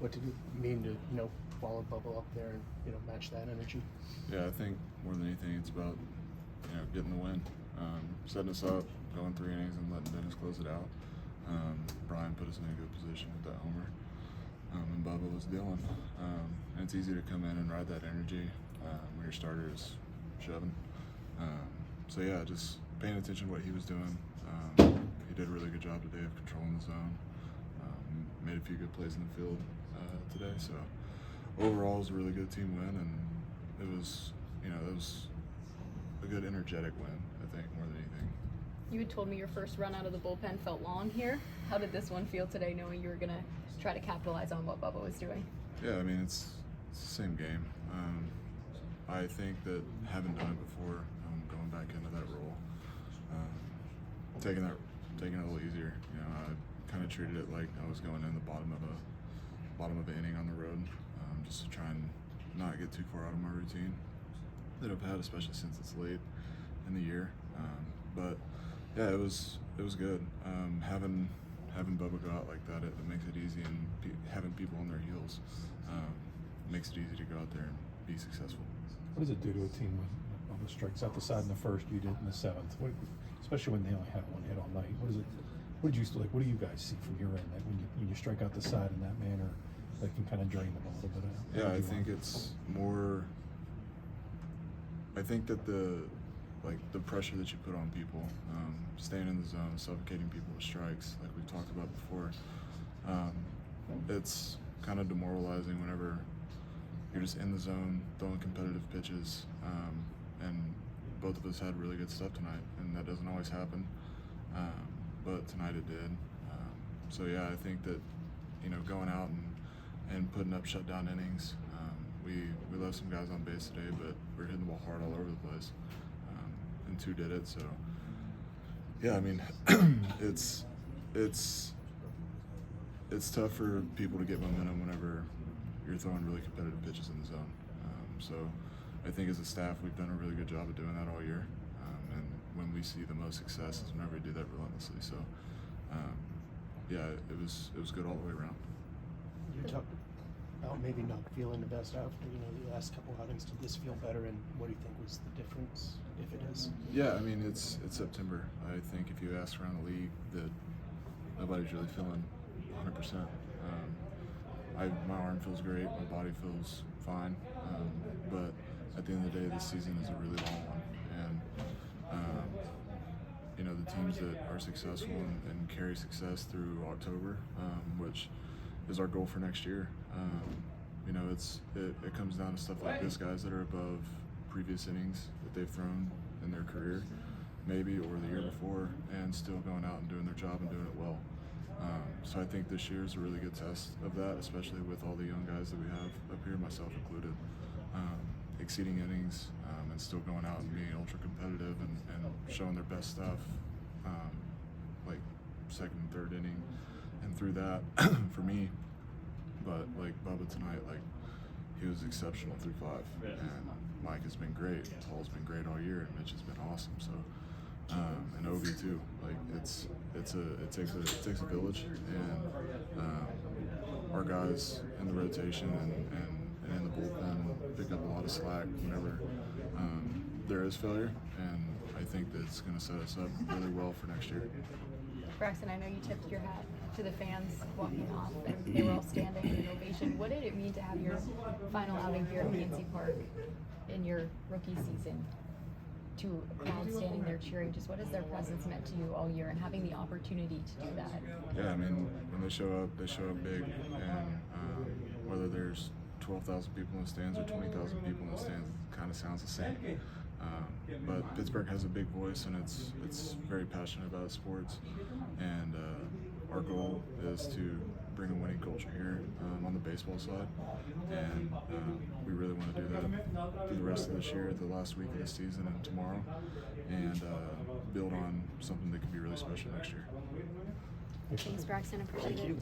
What did it mean to, follow Bubba up there and, match that energy? Yeah, I think more than anything, it's about, getting the win, setting us up, going 3 innings and letting Dennis close it out. Brian put us in a good position with that homer, and Bubba was Dylan. And it's easy to come in and ride that energy when your starter is shoving. So yeah, just paying attention to what he was doing. He did a really good job today of controlling the zone. Made a few good plays in the field today. So overall, it was a really good team win, and it was, it was a good energetic win, I think, more than anything. You had told me your first run out of the bullpen felt long here. How did this one feel today, knowing you were going to try to capitalize on what Bubba was doing? Yeah, I mean, it's the same game. I think that having done it before, going back into that role, taking it a little easier. I kind of treated it like I was going in the bottom of an inning on the road, just to try and not get too far out of my routine that I've had, especially since it's late in the year. But yeah, it was good. Having Bubba go out like that, it makes it easy, and having people on their heels makes it easy to go out there and be successful. What does it do to a team when Bubba strikes out the side in the first, you did in the 7th? Especially when they only had one hit all night. What do you guys see from your end that when you strike out the side in that manner, that can kind of drain them a little bit? Yeah, I think it's more. I think that the pressure that you put on people, staying in the zone, suffocating people with strikes, like we've talked about before, it's kind of demoralizing whenever you're just in the zone, throwing competitive pitches, and both of us had really good stuff tonight, and that doesn't always happen, but tonight it did. So yeah, I think that, going out and putting up shutdown innings, we left some guys on base today, but we're hitting the ball hard all over the place, and 2 did it. So yeah, I mean, it's tough for people to get momentum whenever you're throwing really competitive pitches in the zone. So I think as a staff, we've done a really good job of doing that all year. And when we see the most success is whenever we do that relentlessly. So yeah, it was good all the way around. You talked about maybe not feeling the best after, the last couple outings. Did this feel better, and what do you think was the difference, if it is? Yeah, I mean, it's September. I think if you ask around the league, that nobody's really feeling 100%. My arm feels great, my body feels fine, but at the end of the day, this season is a really long one, and the teams that are successful and carry success through October, which is our goal for next year. It comes down to stuff like this, guys that are above previous innings that they've thrown in their career, maybe, or the year before, and still going out and doing their job and doing it well. So I think this year is a really good test of that, especially with all the young guys that we have up here, myself included, exceeding innings and still going out and being ultra competitive and showing their best stuff, like 2nd and 3rd inning, and through that for me. But like Bubba tonight, he was exceptional through 5, and Mike has been great. Paul's been great all year, and Mitch has been awesome. So. And Ovi too. It takes a village, and our guys in the rotation and in the bullpen pick up a lot of slack whenever there is failure, and I think that it's going to set us up really well for next year. Braxton, I know you tipped your hat to the fans walking off, and they were all standing in an ovation. What did it mean to have your final outing here at PNC Park in your rookie season? To a crowd standing there cheering, just what has their presence meant to you all year, and having the opportunity to do that? Yeah, I mean, when they show up big, and whether there's 12,000 people in the stands or 20,000 people in the stands, it kind of sounds the same. But Pittsburgh has a big voice, and it's very passionate about sports, and our goal is to bring a winning culture here on the baseball side, and we really want to do that through the rest of this year, the last week of the season, and tomorrow, and build on something that can be really special next year. Thanks, Braxton. Appreciate it.